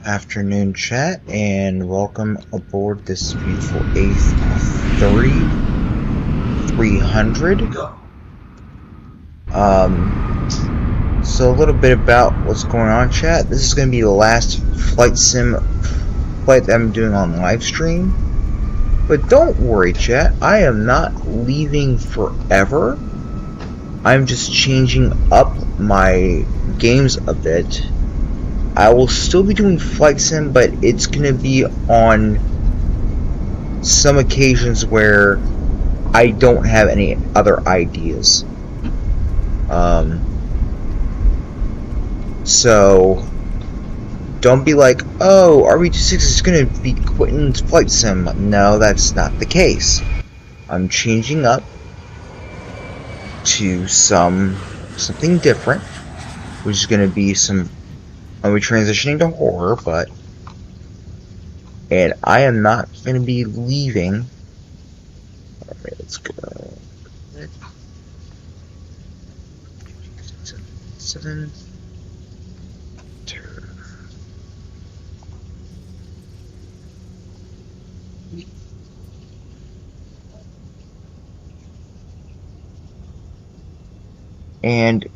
Afternoon, chat, and welcome aboard this beautiful A330-300. So a little bit about what's going on, chat. This is going to be the last flight sim flight that I'm doing on Livestream. But don't worry, chat. I am not leaving forever. I'm just changing up my games a bit. I will still be doing flight sim, but it's going to be on some occasions where I don't have any other ideas. So don't be like, oh, RB26 is going to be quitting flight sim. No, that's not the case. I'm changing up to something different, which is going to be some. I'll be transitioning to horror, and I am not going to be leaving. Alright, let's go. 7. And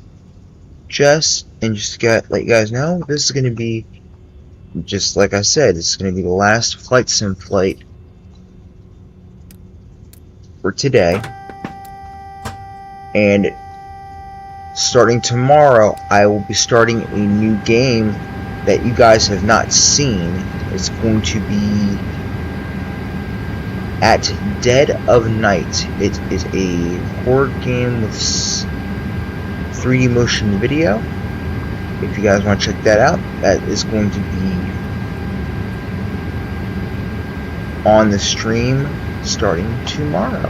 just to let you guys know, this is going to be, just like I said, this is going to be the last flight sim flight for today. And starting tomorrow, I will be starting a new game that you guys have not seen. It's going to be At Dead of Night. It is a horror game with 3D motion video. If you guys want to check that out, that is going to be on the stream starting tomorrow.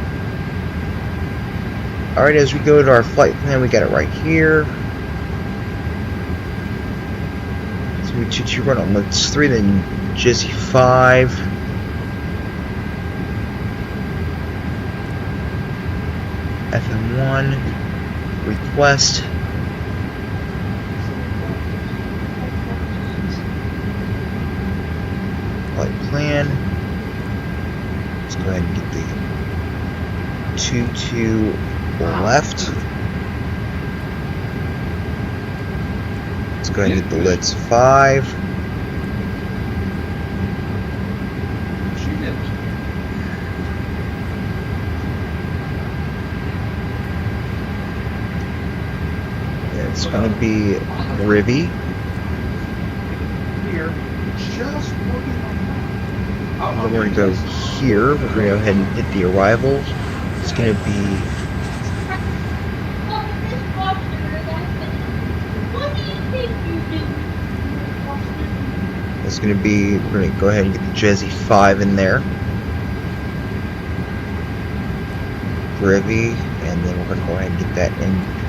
Alright, as we go to our flight plan, we got it right here. 322 run on Let's 3, then Jizzy 5. FM1. Request. Flight plan. Let's go ahead and get the 22 left. Let's go ahead and get the lids 5. It's going to be Rivy. Then we're going to go here. We're going to go ahead and hit the arrivals. It's going to be we're going to go ahead and get the Jizzy 5 in there. Rivy, and then we're going to go ahead and get that in.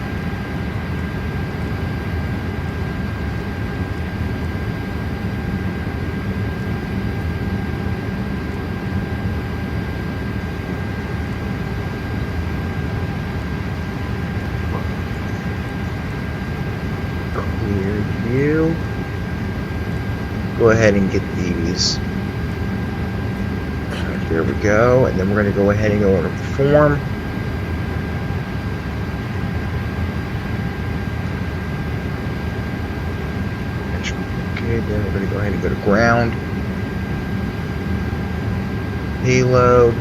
Go ahead and get these. There we go, and then we're going to go ahead and go into perform. Okay, then we're going to go ahead and go to ground. Payload.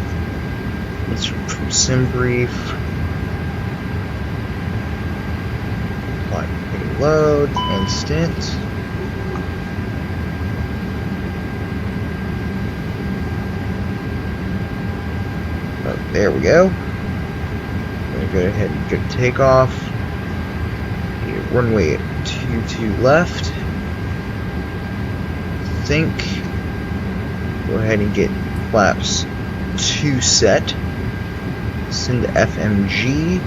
Let's from sim brief. Apply payload. Instant. There we go. I'm going to go ahead and get takeoff. Runway 22 left. Think. Go ahead and get flaps 2 set. Send to FMG.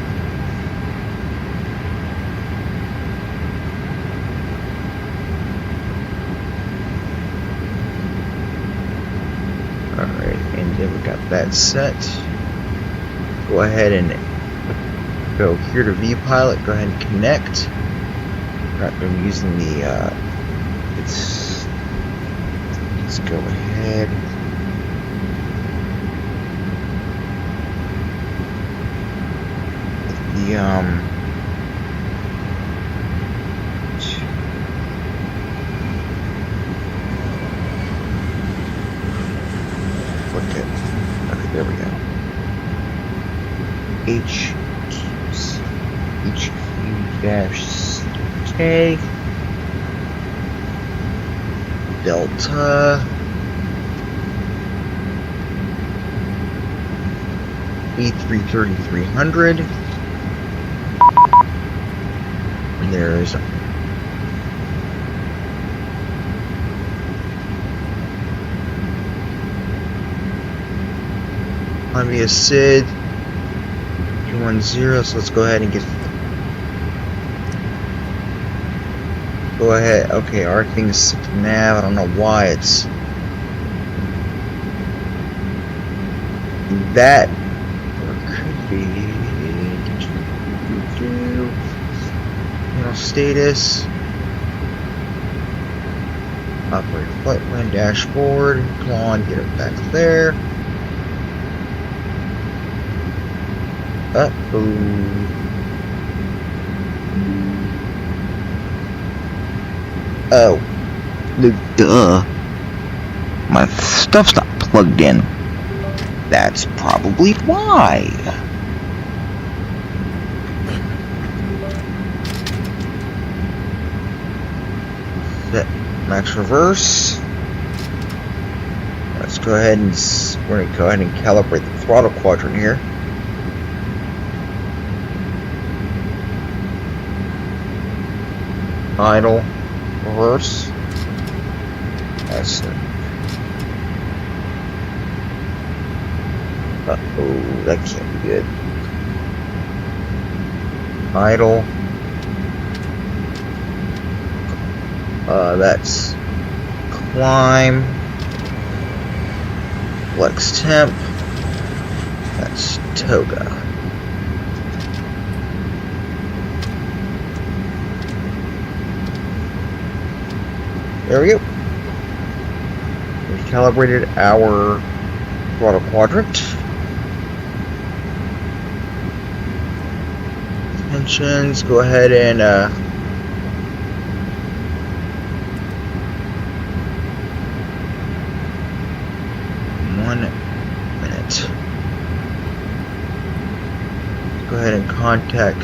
Alright, and then we got that set. Go ahead and go here to VPilot. Go ahead and connect. I'm using the it's Let's go ahead. Click it. Okay, there we go. HQ-K Delta A330-300. And there's Columbia SID 210, so let's go ahead and go ahead. Okay, our thing is set to nav. I don't know why it's that, or it could be status, operate flight plan dashboard. Come on, get it back there. Oh, duh. My stuff's not plugged in. That's probably why. Set max reverse. Let's go ahead and we're gonna go ahead and calibrate the throttle quadrant here. Idle, reverse. That's it. Uh-oh, that can't be good. Idle. That's climb. Flex temp. That's toga. There we go. We've calibrated our throttle quadrant. Tensions, go ahead and 1 minute. Go ahead and contact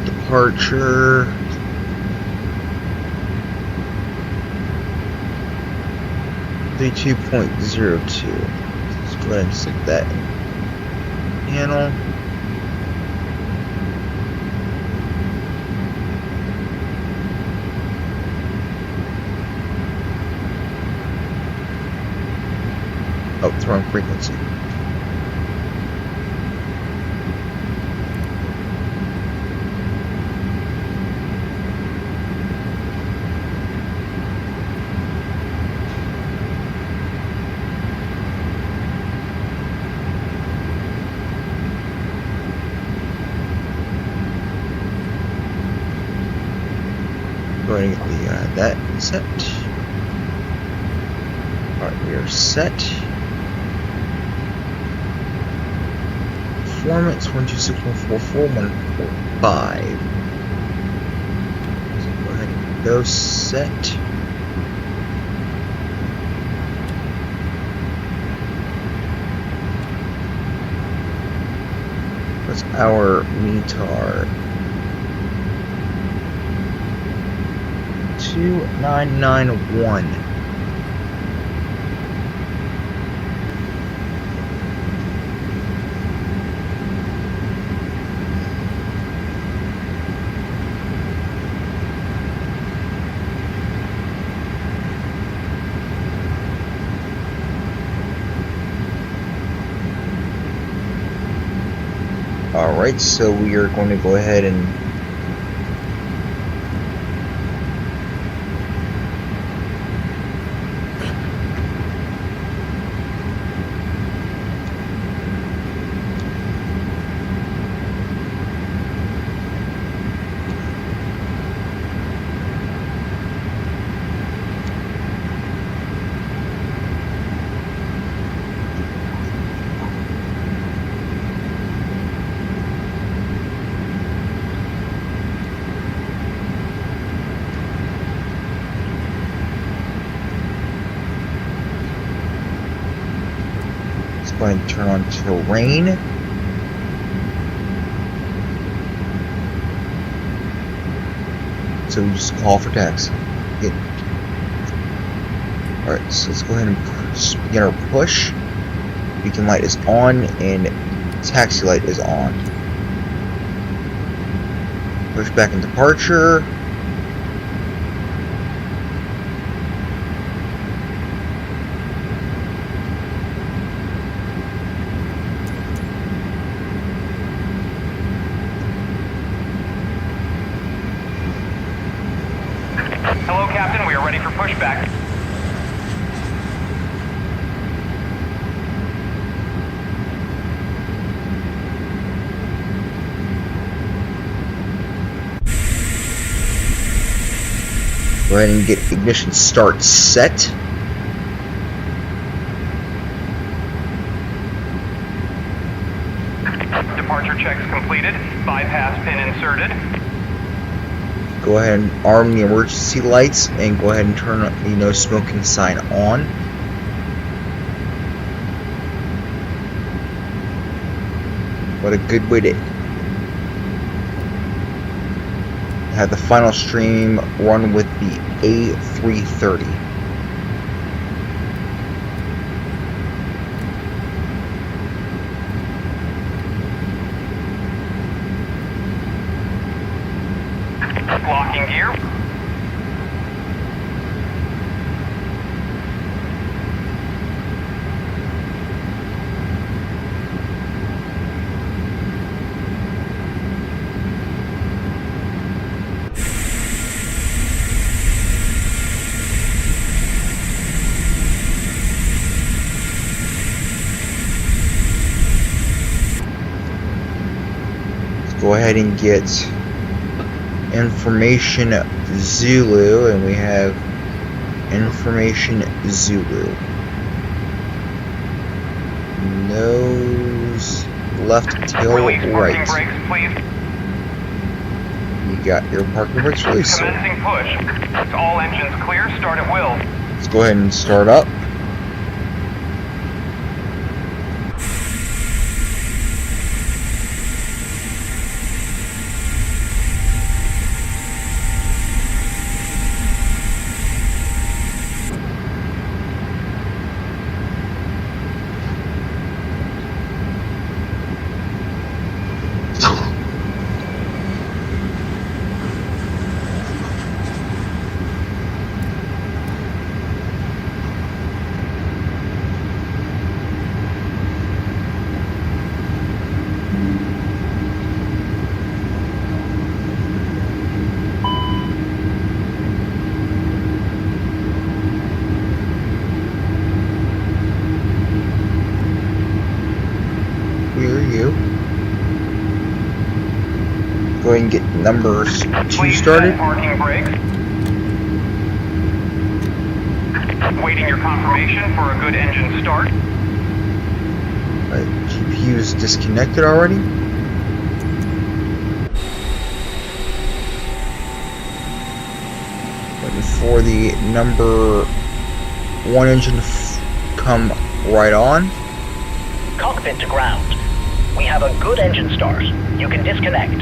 departure. 32.02. Let's go ahead and stick that in panel. Oh, it's wrong frequency. Go ahead and get that set. Alright, we are set. Performance 126.44.145. So go ahead and go set. What's our METAR? 2991. Alright, so we are going to go ahead and go ahead and turn on terrain. So we just call for taxi. Alright, so let's go ahead and begin our push. Beacon light is on and taxi light is on. Push back in departure. Hello, Captain. We are ready for pushback. Go ahead and get ignition start set. Departure checks completed. Bypass pin inserted. Go ahead and arm the emergency lights and go ahead and turn the no smoking sign on. What a good way to have the final stream run with the A330. Locking gear. Let's go ahead and get information Zulu, and we have information Zulu. Nose left, tail Release parking right. brakes, please. You got your parking brakes released, sir. Commencing push. All engines clear. Start at will. Let's go ahead and start up. Where are you? Go ahead and get numbers 2 Please started. set parking brakes. Waiting your confirmation for a good engine start. GPU is disconnected already. Waiting for the number 1 engine to come right on. Cockpit to ground. We have a good engine start. You can disconnect.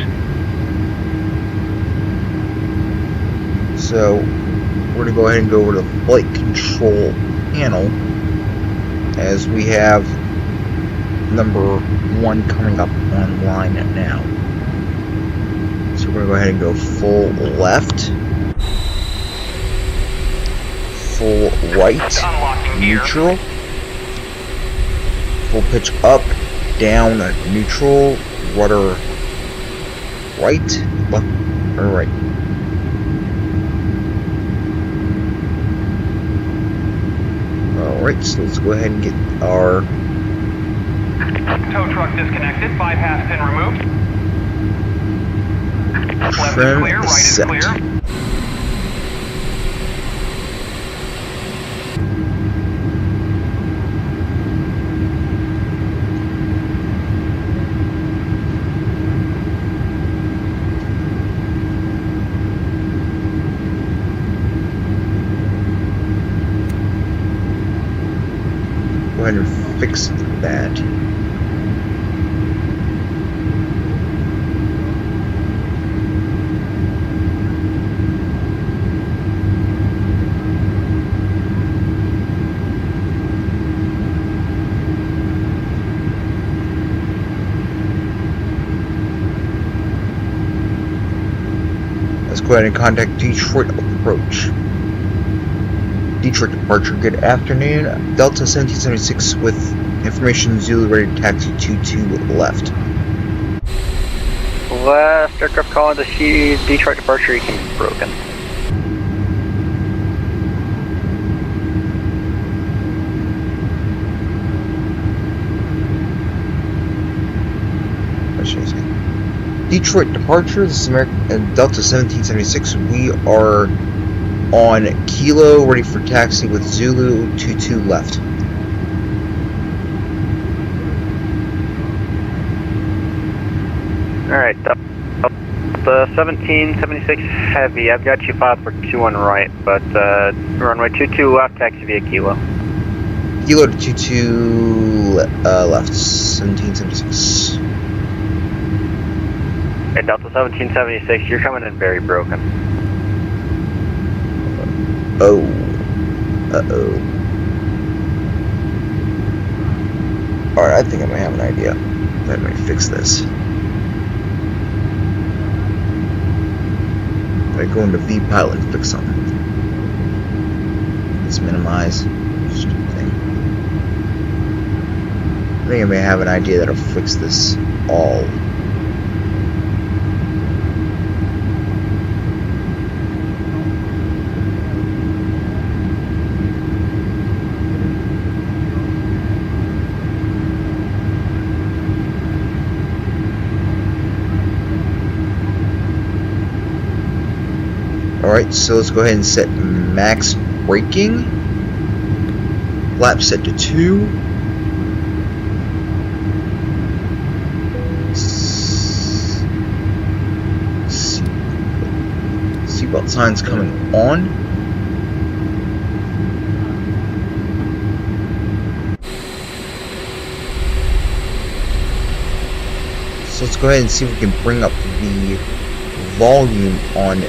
So we're going to go ahead and go over to the flight control panel as we have number 1 coming up online now. So we're going to go ahead and go full left, full right, Unlocking gear. neutral, full pitch up, down, neutral, rudder right, left, or right. Alright, so let's go ahead and get our Tow truck disconnected. Bypass pin removed. Left trim is clear. Right is set. clear. Go ahead and fix bad. Let's go ahead and contact Detroit approach. Detroit departure, good afternoon. Delta 1776 with information Zulu ready to taxi 22 left. Last aircraft calling to see Detroit departure, you can be broken. What should I say? Detroit departure, this is American Delta 1776. We are on Kilo, ready for taxi with Zulu 22 left. Alright, the 1776 Heavy, I've got you filed for 21 right, but runway 22 left, taxi via Kilo. Kilo to 22 left, 1776. Hey, Delta 1776, you're coming in very broken. Oh. Uh-oh. Alright, I think I might have an idea. Let me fix this. I go into vPilot and fix something. Let's minimize. Stupid thing. I think I may have an idea that'll fix this all. Alright, so let's go ahead and set max braking. Flap set to 2. Seatbelt signs coming on. So let's go ahead and see if we can bring up the volume on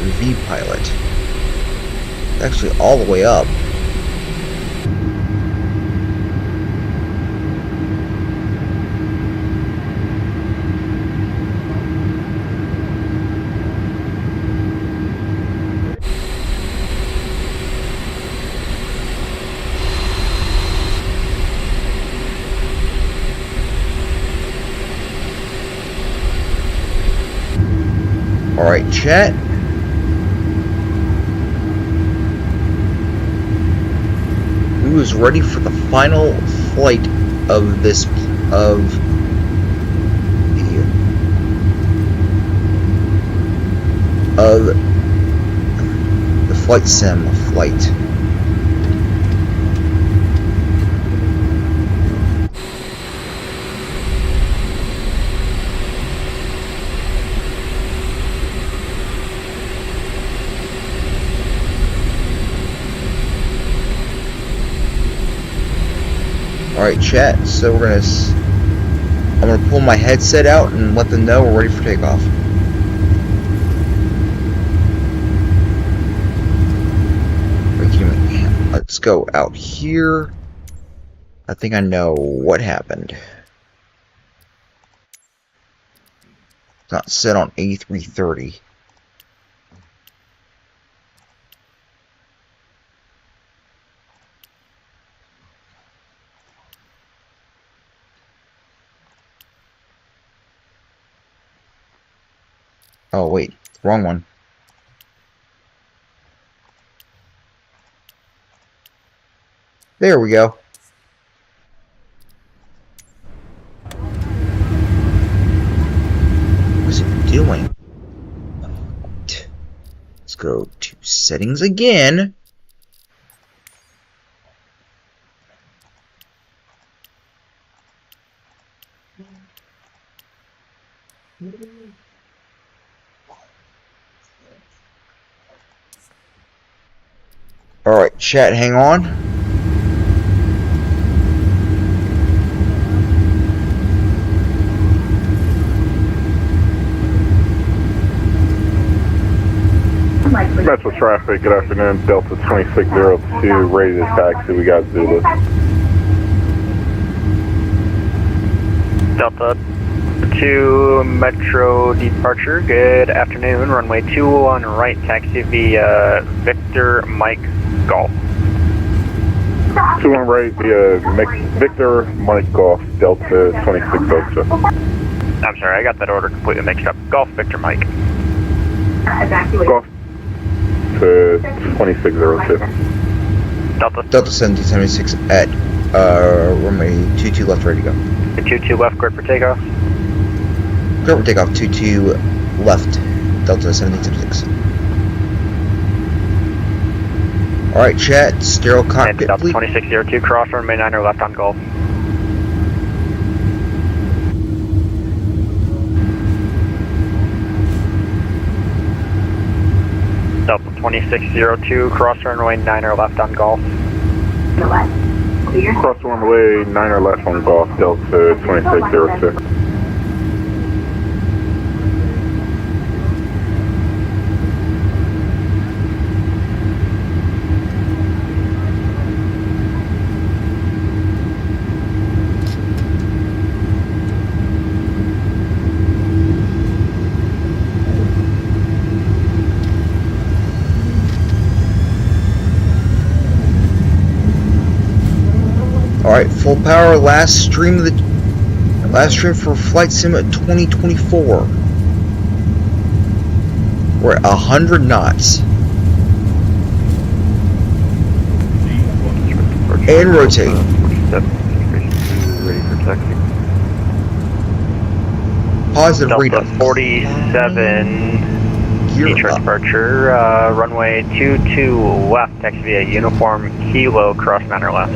vPilot. Actually all the way up. Alright, chat. Who is ready for the final flight of this the flight sim flight. Alright, chat, so I'm gonna pull my headset out and let them know we're ready for takeoff. Let's go out here. I think I know what happened. It's not set on A330. Oh wait, wrong one. There we go. What's it doing? Let's go to settings again. Alright, chat, hang on. Metro traffic, good afternoon. Delta 2602, ready to taxi. We got Zulu. Delta 2 Metro departure, good afternoon. Runway 21 right, taxi via Victor Mike Golf. 21 right via Victor Mike Golf, Delta 2602. I'm sorry, I got that order completely mixed up. Golf Victor Mike. Golf to 2602. Delta. Delta 1776 at runway 22 left, ready to go. 22 left, cleared for takeoff. Clear for takeoff, 22 left, Delta 1776. Alright, chat, sterile And cockpit, Delta please. 2602, cross runway 9 left on Golf. Delta 2602, cross runway 9 left on Golf. Cross runway 9 left on Golf, Delta 2602. Alright, full power, last stream for Flight Sim at 2024. We're at 100 knots. And rotate. Ready for taxi. Positive Delta readout. 47, Gear Detroit up. departure, runway 22 left, taxi via uniform Kilo, cross 9 left.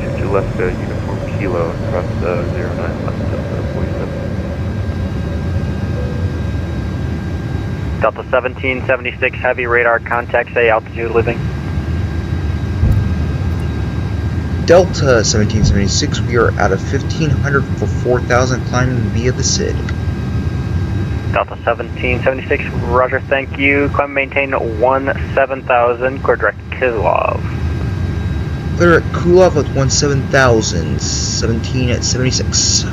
22 left, uniform Kilo, across 09 left, Delta 47. Delta 1776, heavy radar contact, say altitude living. Delta 1776, we are out of 1500 for 4000 climbing via the SID. Delta 1776, roger, thank you. Climb maintain 17,000, clear direct Kislov. Clear at Kulov with 17,000, 17 at 76.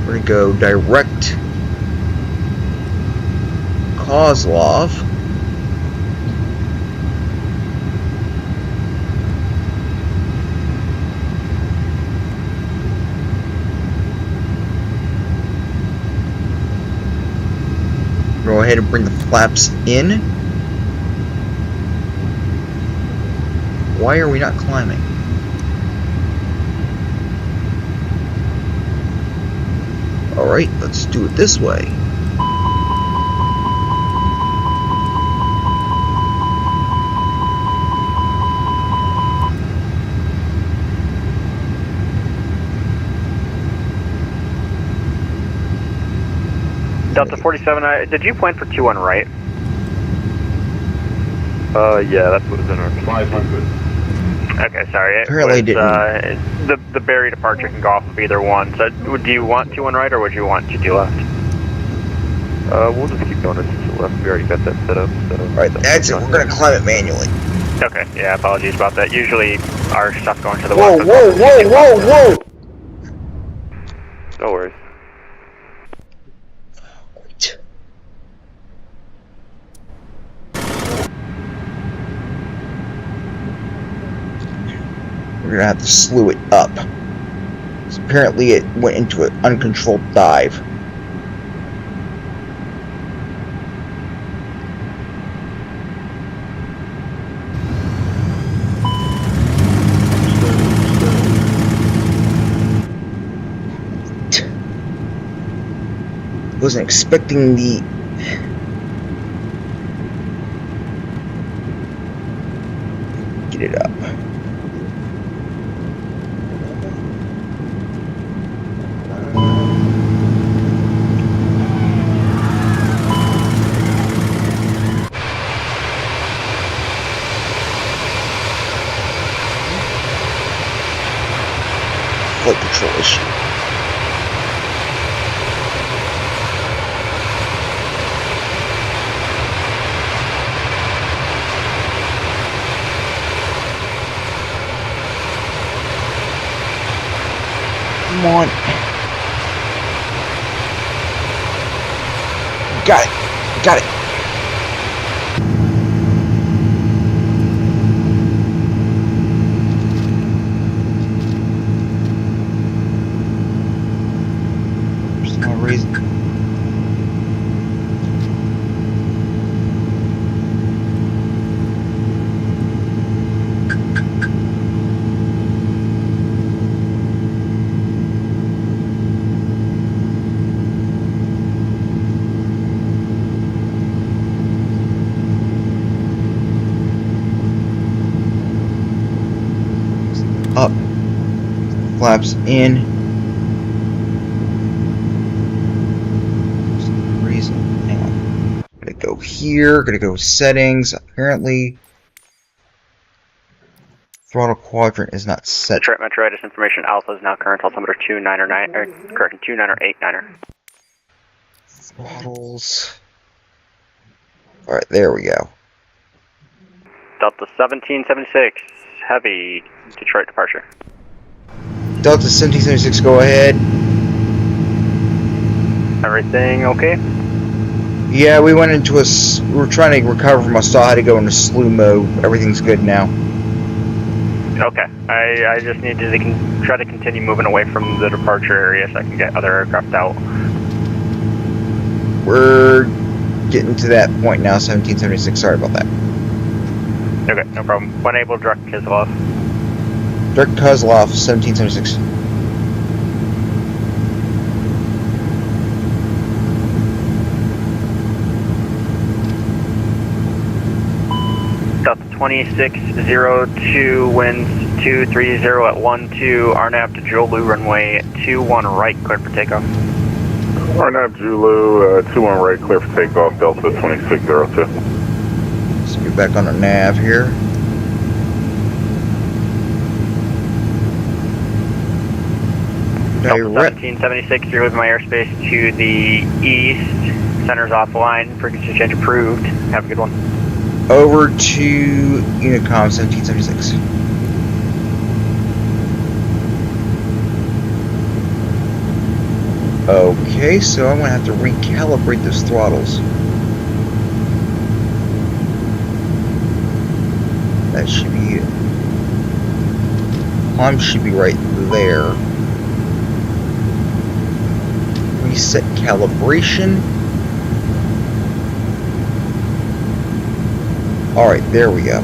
We're gonna go direct Kozlov. Go ahead and bring the flaps in. Why are we not climbing? Alright, let's do it this way. Delta 47, did you plan for 21 right? Yeah, that's what was in our 500. Okay, sorry. Apparently it was, the Barry departure can go off of either one. So, do you want 21 right or would you want 22 left? We'll just keep going to the left. We already got that set up. So Alright, that's it. We're gonna climb it manually. Okay, yeah, apologies about that. Usually our stuff going to the Whoa, left. whoa, whoa, whoa, whoa! no worries. Wait. We're gonna have to slew it up. 'Cause apparently it went into an uncontrolled dive. Wasn't expecting the get it up. flight control issue. Come on. Got it. Got it. There's no reason. Up, flaps in. For some reason, hang on. Gonna go here. Gonna go settings. Apparently, throttle quadrant is not set. Detroit Metro, this information Alpha is now current altimeter 2909, correct, 2989er. Throttles. All right, there we go. Delta 1776, heavy, Detroit departure. Delta 1776, go ahead. Everything okay? Yeah, we went into a. We were trying to recover from a stall. Had to go into slew mode. Everything's good now. Okay, I just need to try to continue moving away from the departure area so I can get other aircraft out. We're getting to that point now. 1776. Sorry about that. Okay, no problem. When able, direct Kislov. Dirk Kozlov, 1776. Delta 2602, winds 230 at 12, RNAV to Jolu, runway 21 right, clear for takeoff. RNAV Julu, 21 right, clear for takeoff, Delta 2602. Let's get back on the nav here. Delta 1776, you're leaving my airspace to the east. Center's offline. Frequency change approved. Have a good one. Over to Unicom 1776. Okay, so I'm gonna have to recalibrate those throttles. That should be it. Climb should be right there. Reset calibration. Alright, there we go.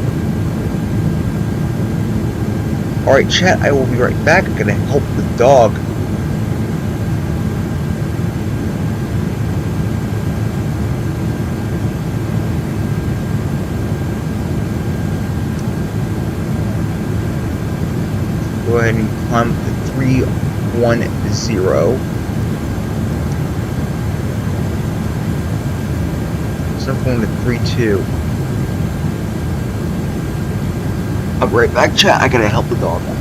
Alright, chat, I will be right back. I'm gonna help the dog. Go ahead and climb to 310. So I'm going to 32. I'll be right back, chat. I gotta help the dog out.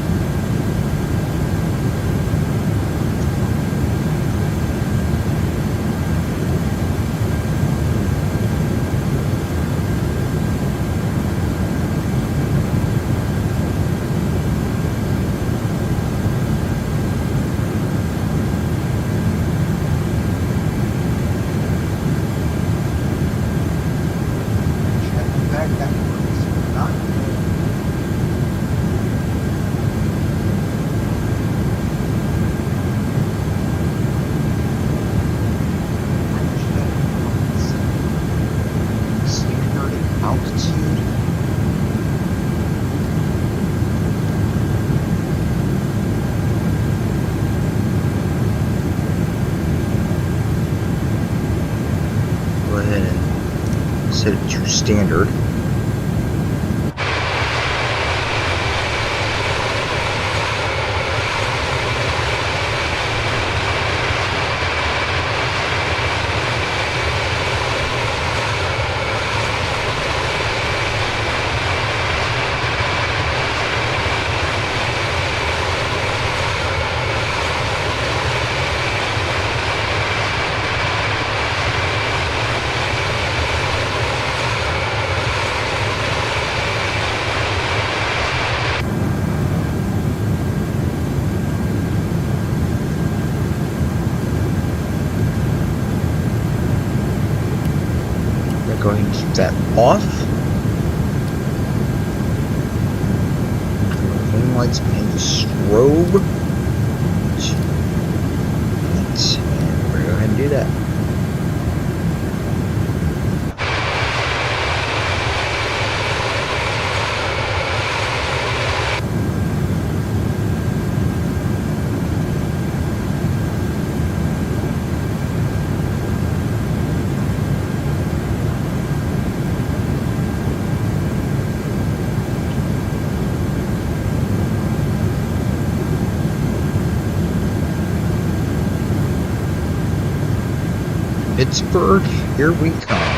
Set it to standard. ahead and keep that off. Wing lights and the strobe. And we're going to go ahead and do that. Pittsburgh, here we come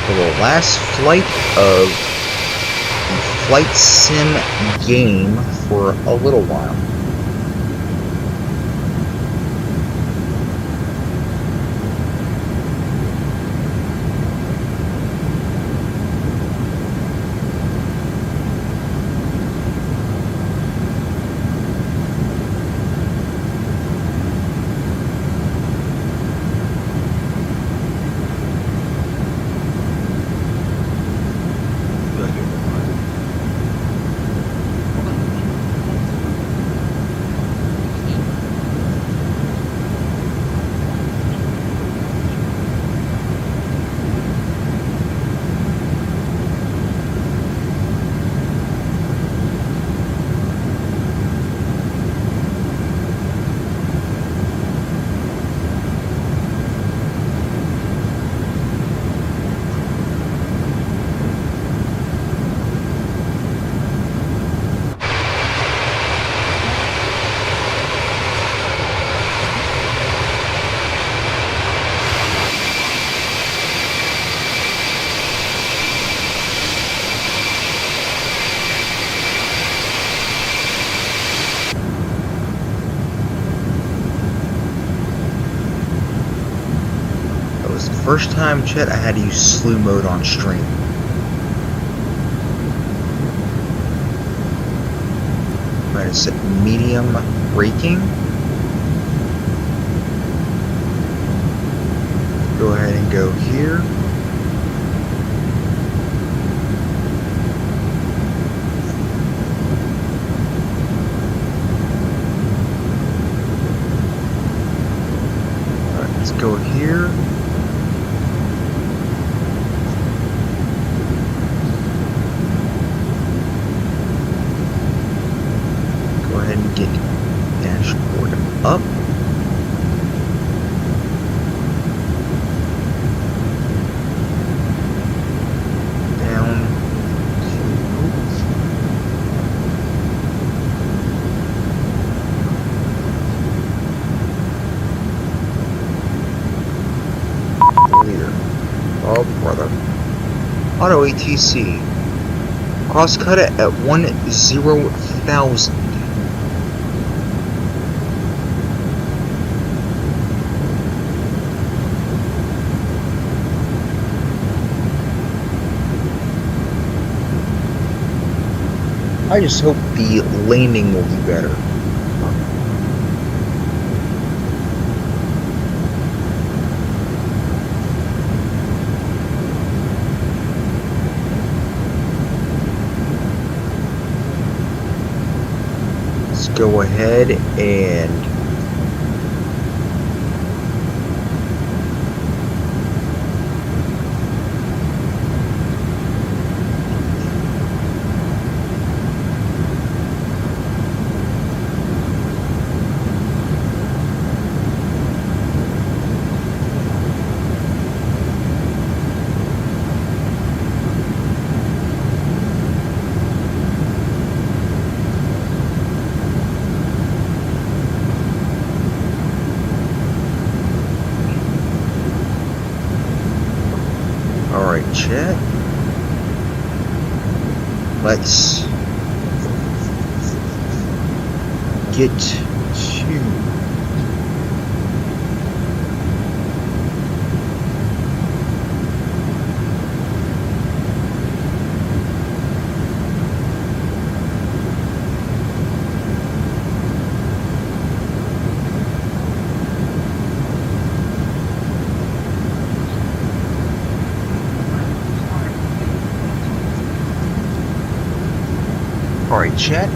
for the last flight of the flight sim game for a little while. First time, Chet, I had to use slew mode on stream. I'm going to set medium braking. Go ahead and go here. Alright, let's go here. Get dashboard up. Down to leader. Oh brother. Auto ATC. Cross cut it at 10,000. I just hope the landing will be better. Let's go ahead and Chat. Let's get to Alright, chat.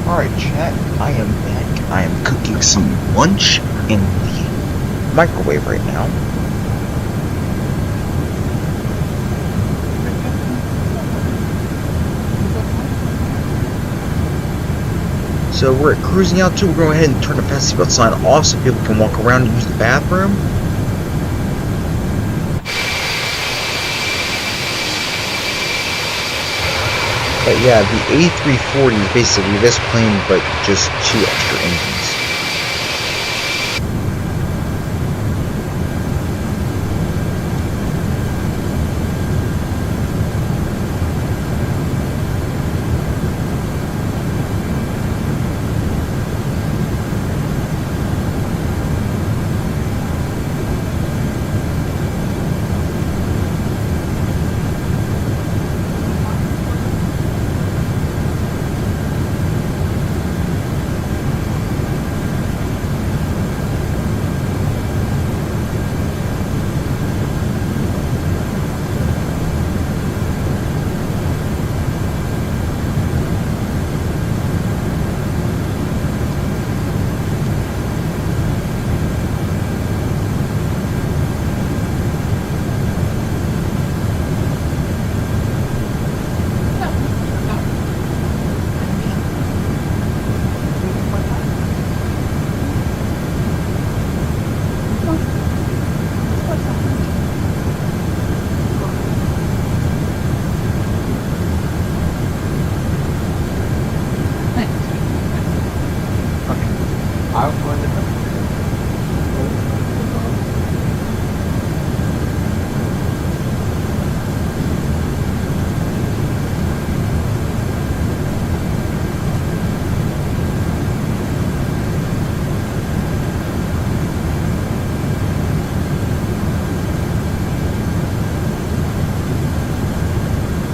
Alright, chat, I am back. I am cooking some lunch in the microwave right now. So we're at cruising altitude. We're going ahead and turn the fast seatbelt sign off so people can walk around and use the bathroom. But yeah, the A340 is basically this plane, but just 2 extra engines.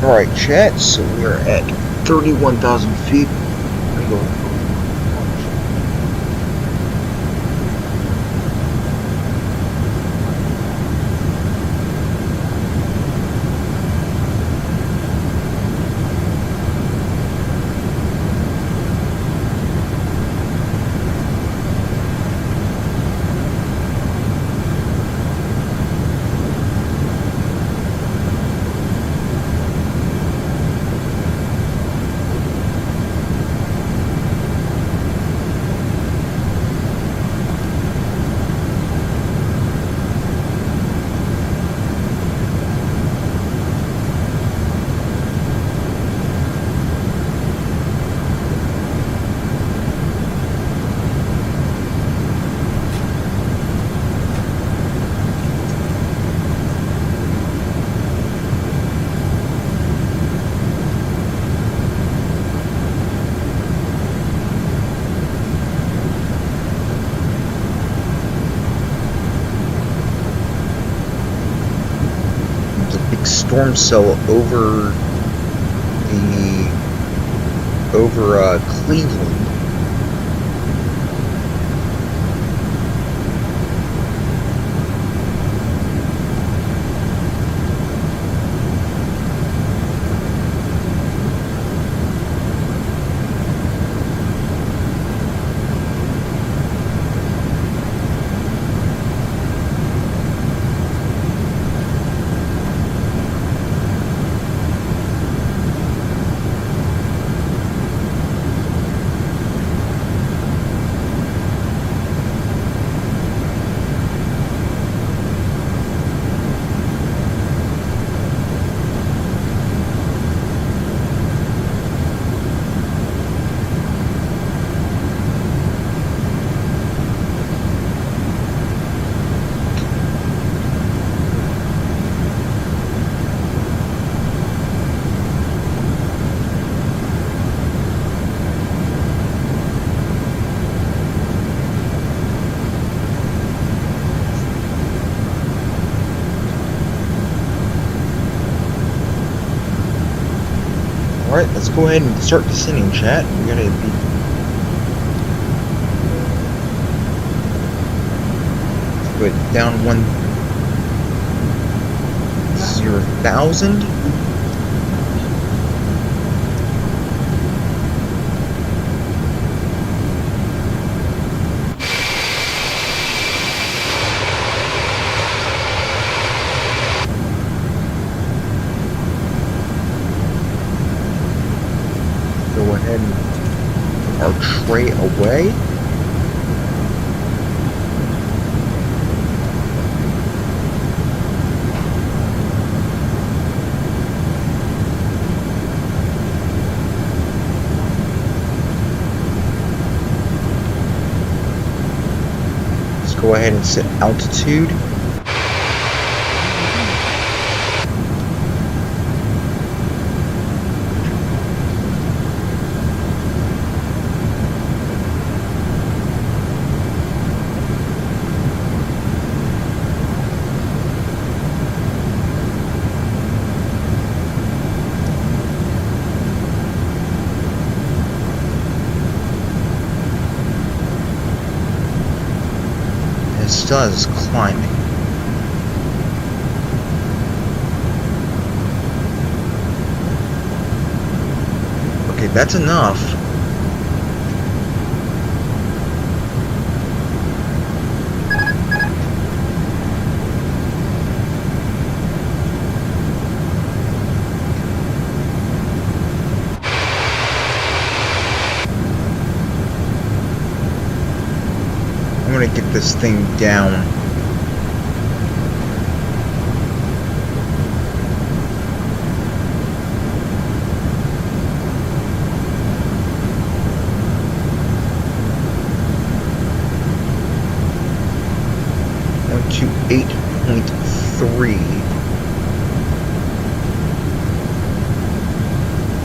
Alright, chat, so we're at 31,000 feet. storm cell over Cleveland. Alright, let's go ahead and start descending, chat. We gotta be... Put down 10,000. Go ahead and put our tray away. Let's go ahead and set altitude. It still has climbing. Okay, that's enough. I'm gonna get this thing down. To 8.3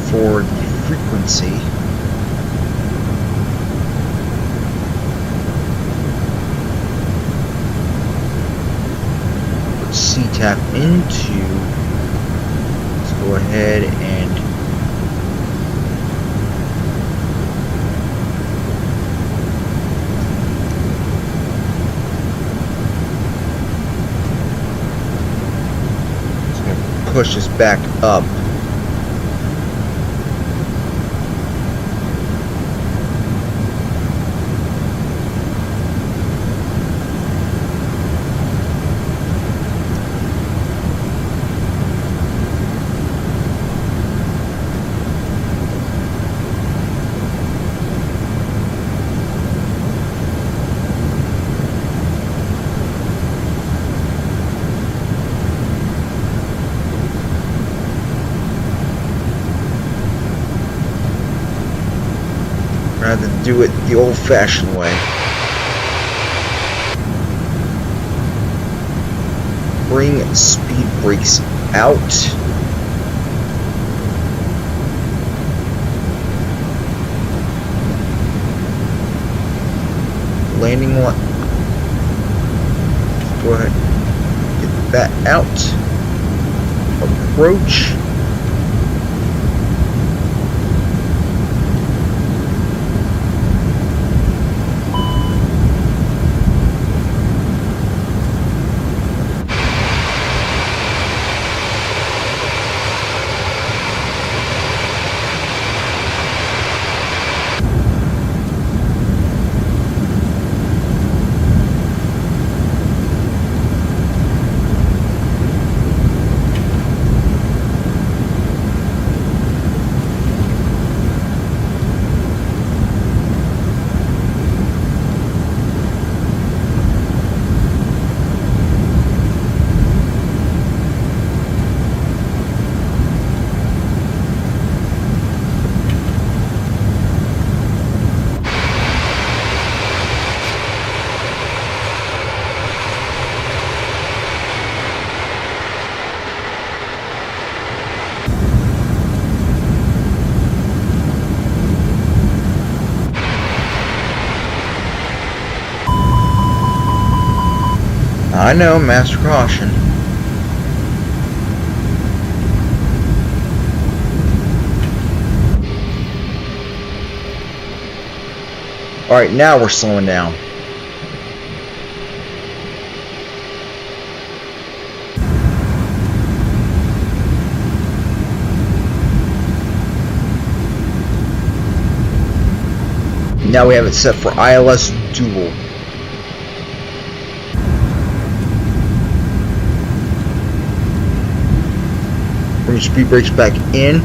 for the frequency. Put C-tap into. Let's go ahead and push us back up. Rather than do it the old-fashioned way. Bring speed brakes out. Landing one. Go ahead. Get that out. approach. I know, master caution. Alright, now we're slowing down. Now we have it set for ILS dual. Bring your speed brakes back in.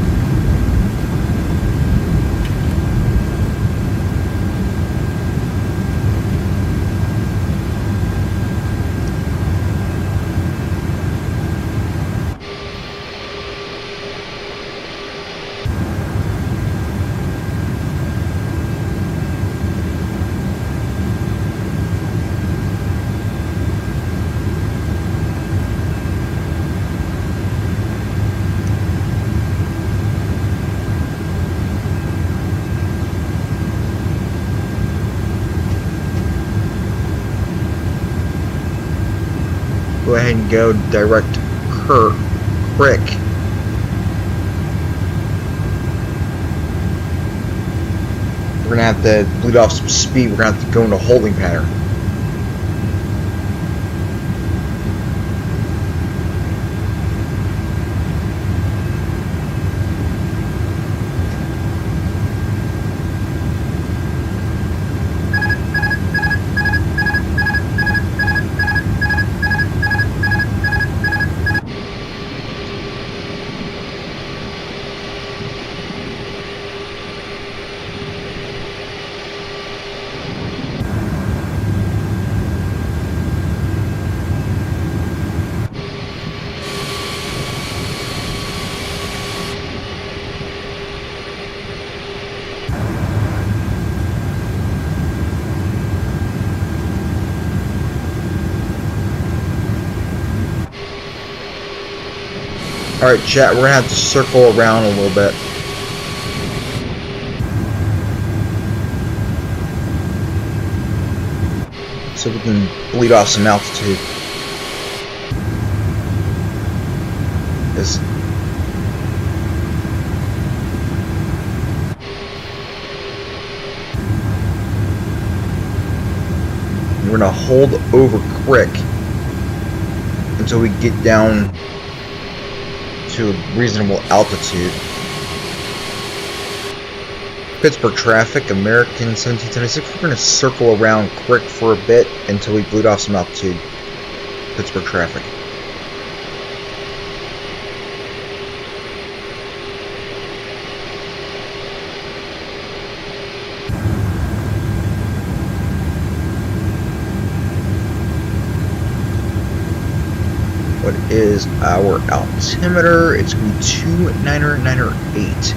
Go ahead and go direct crick. We're gonna have to bleed off some speed. We're gonna have to go into holding pattern. Alright, chat, we're gonna have to circle around a little bit. So we can bleed off some altitude. We're gonna hold over crick until we get down to a reasonable altitude. Pittsburgh traffic, American 1776. We're going to circle around crick for a bit until we bleed off some altitude. Pittsburgh traffic. What is our altimeter? It's going to be 2998.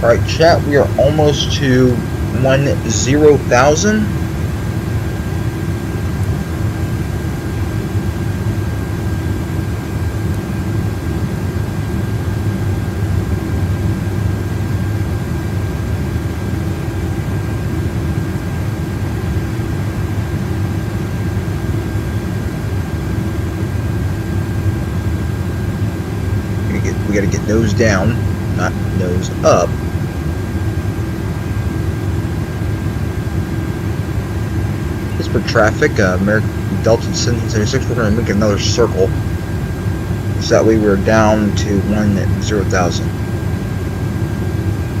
Alright, chat, we are almost to 10,000. We gotta get nose down, not nose up. Pittsburgh traffic, American Delta 76, we're gonna make another circle. So that way we're down to 10,000.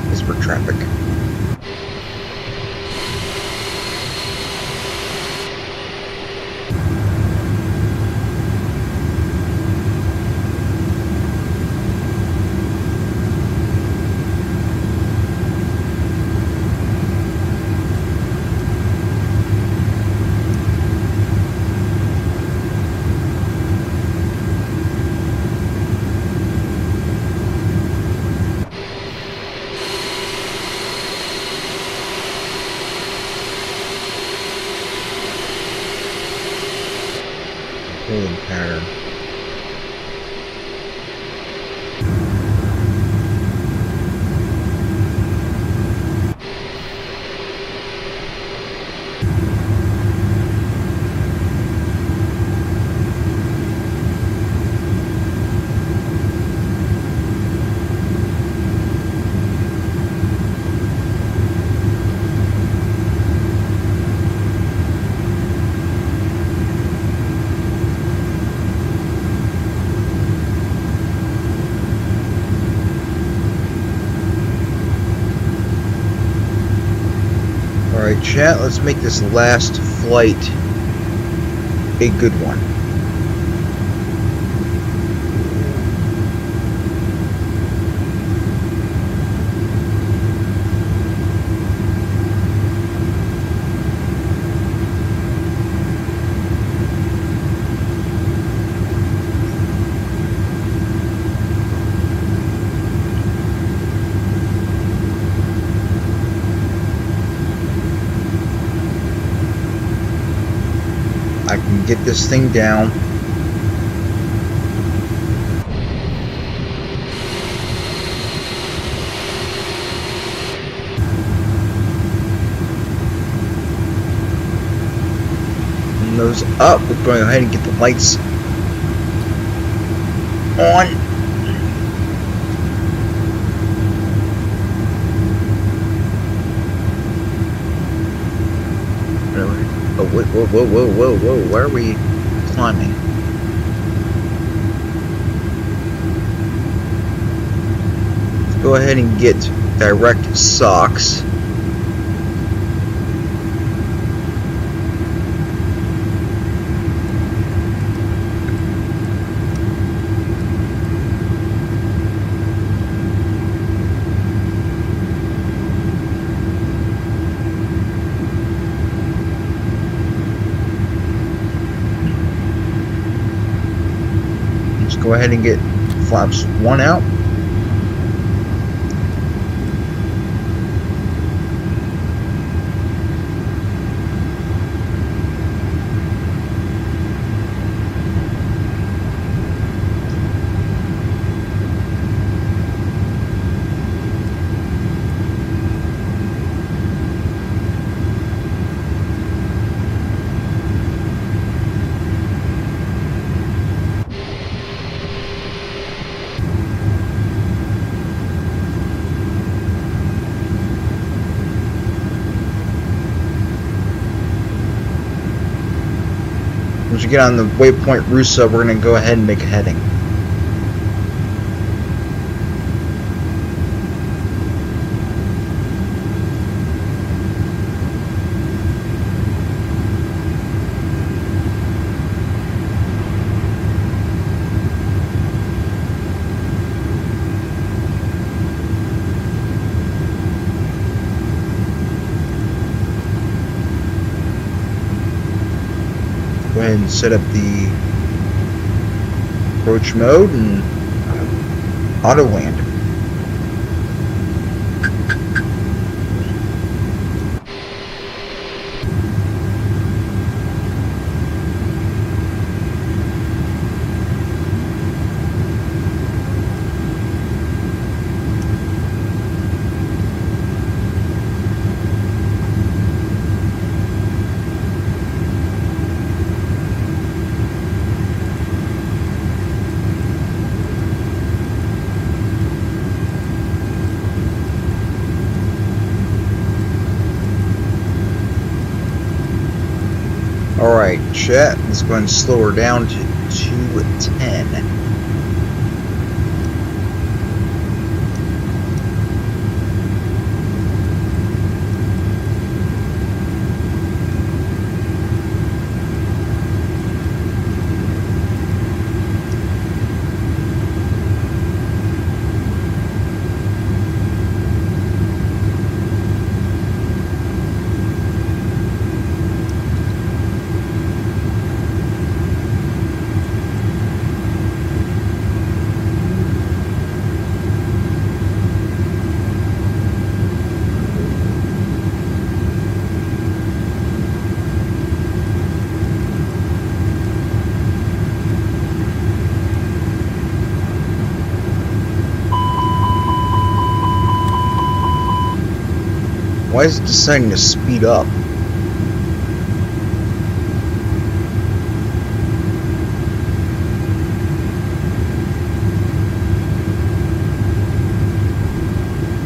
Pittsburgh traffic. Holding pattern. Alright, chat, let's make this last flight a good one. I can get this thing down. And those up, we're going ahead and get the lights on. Oh, whoa, where are we climbing? Let's go ahead and get direct socks. Go ahead and get flaps 1 out. Once we get on the waypoint Rusa, we're going to go ahead and make a heading. Go ahead and set up the approach mode and auto land. Alright, chat, let's go ahead and slow her down to 210. Why is it deciding to speed up?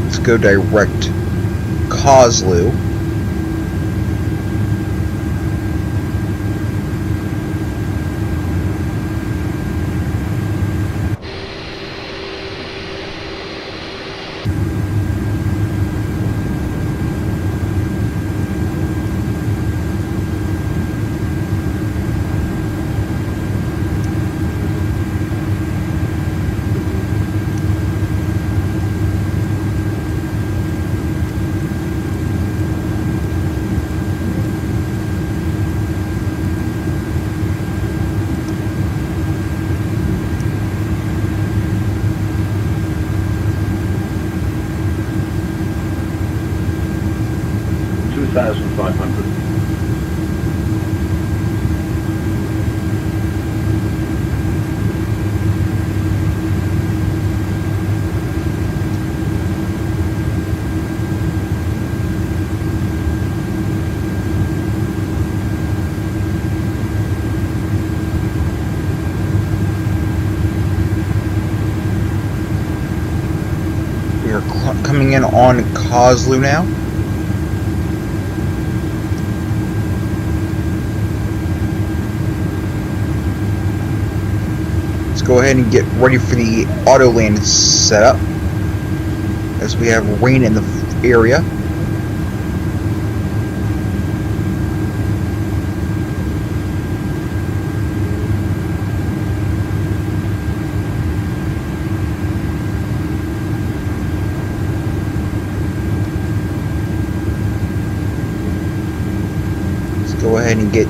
Let's go direct Kozlu. We are coming in on Kozlu now. Let's go ahead and get ready for the auto land setup, as we have rain in the area. Go ahead and get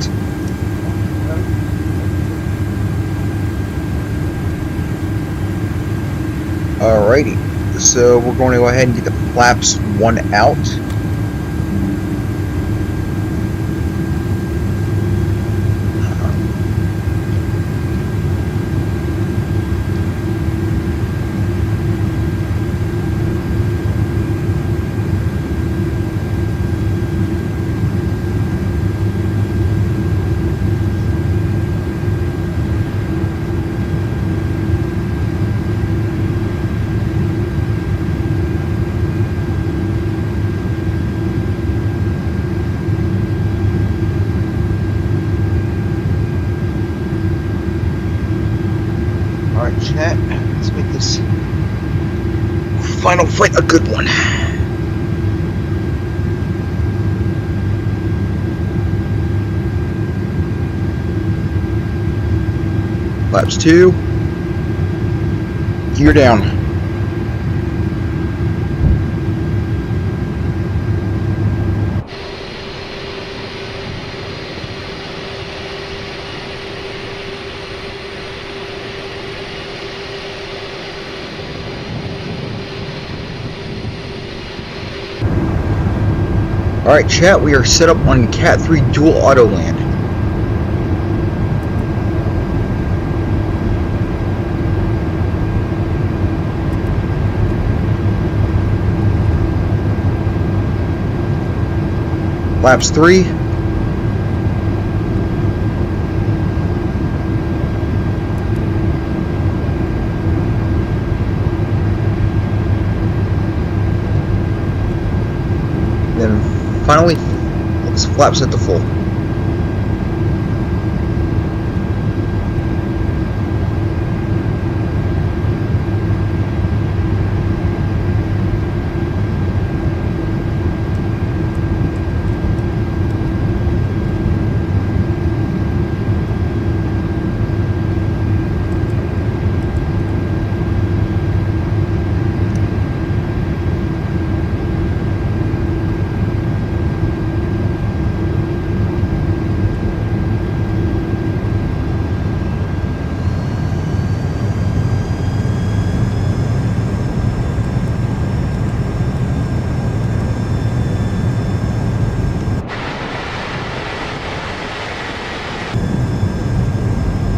alrighty, so we're going to go ahead and get the flaps 1 out. Alright, chat, let's make this final flight a good one. Flaps 2. Gear down. Alright, chat, we are set up on Cat 3 dual auto land. Flaps 3. Then finally, flaps at the full.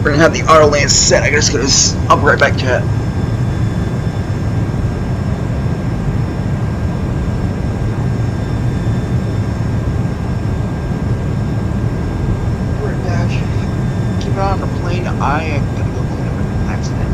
We're gonna have the auto land set. I gotta just get this. I'll be right back, chat. Right back. Keep it on the plane. I am gonna go clean up an accident.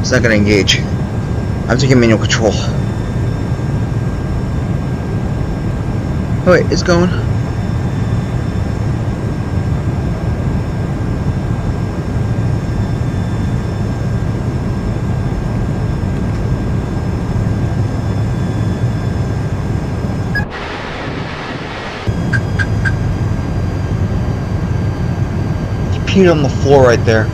It's not gonna engage. I'm taking manual control. Oh wait, it's going. He peed on the floor right there.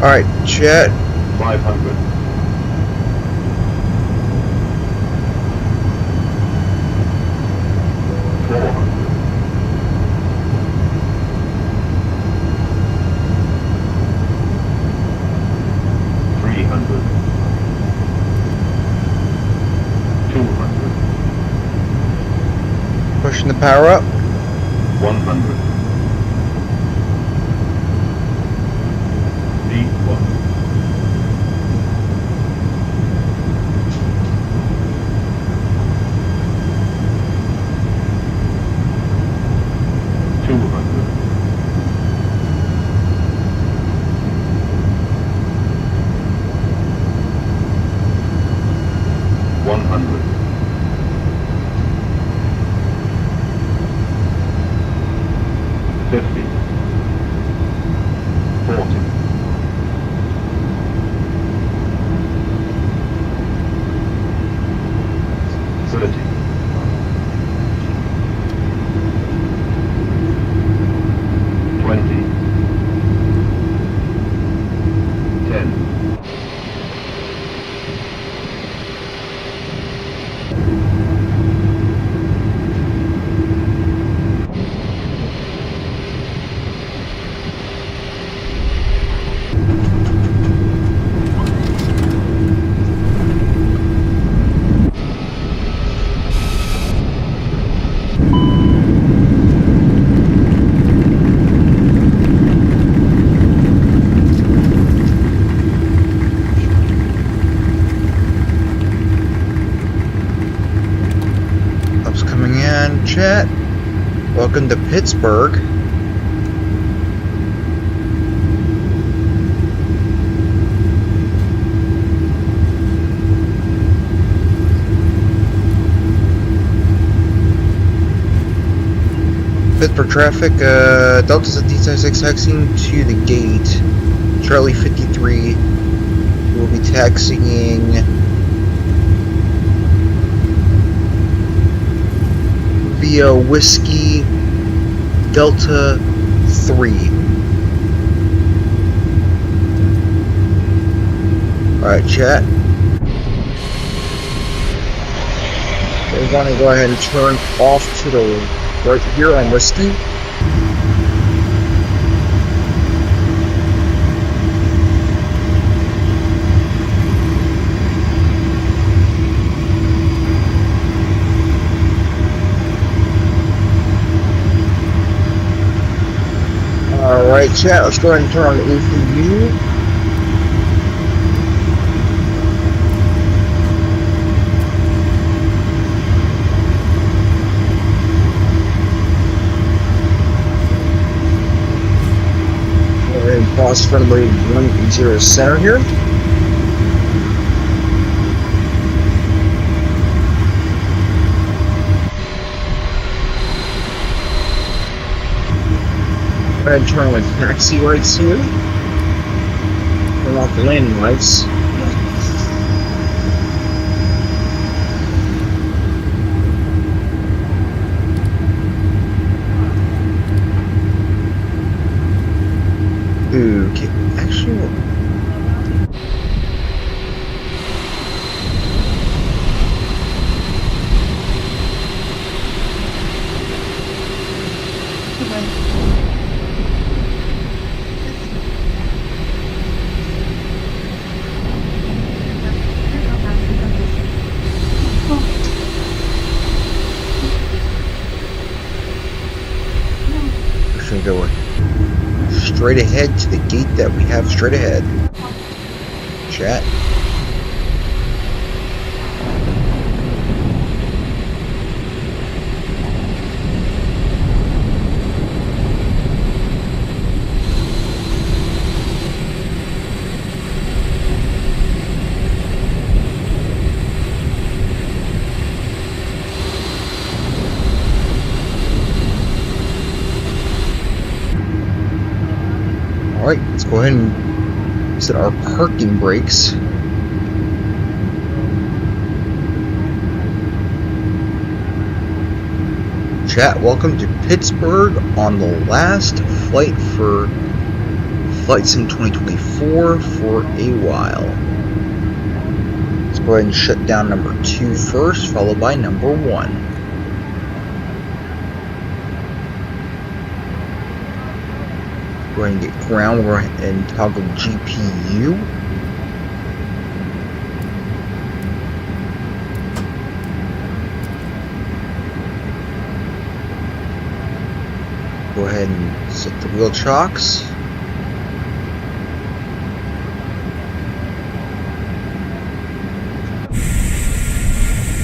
Alright, chat. 500. 200. Pushing the power up. 100. D1. 200. 100. 50. 40. 30. 20. 10. Chat. Welcome to Pittsburgh. Pittsburgh traffic, Delta's at D76 taxiing to the gate. Charlie 53 will be taxiing via Whiskey Delta 3. Alright, chat. We're going to go ahead and turn off to the right here on Whiskey. Alright, chat, let's go ahead and turn on the ECU. Go ahead and pause friendly 180 center here. Go ahead and turn on the taxi lights here. Turn off the landing lights. Okay, actually. We're gonna go straight ahead to the gate that we have straight ahead. Chat. Alright, let's go ahead and set our parking brakes. Chat, welcome to Pittsburgh on the last flight for Flight Sim 2024 for a while. Let's go ahead and shut down number 2 first, followed by number 1. Go ahead and get ground and toggle GPU. Go ahead and set the wheel chocks.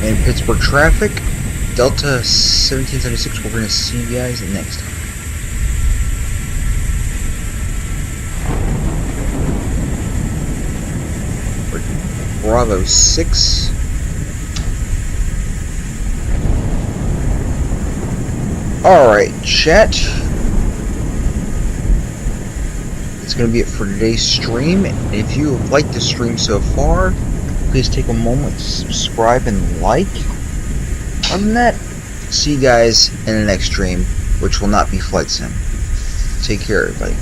And Pittsburgh traffic, Delta 1776, we're going to see you guys next time. Bravo 6. Alright, chat. It's going to be it for today's stream. And if you have liked the stream so far, please take a moment to subscribe and like. Other than that, see you guys in the next stream, which will not be Flight Sim. Take care, everybody.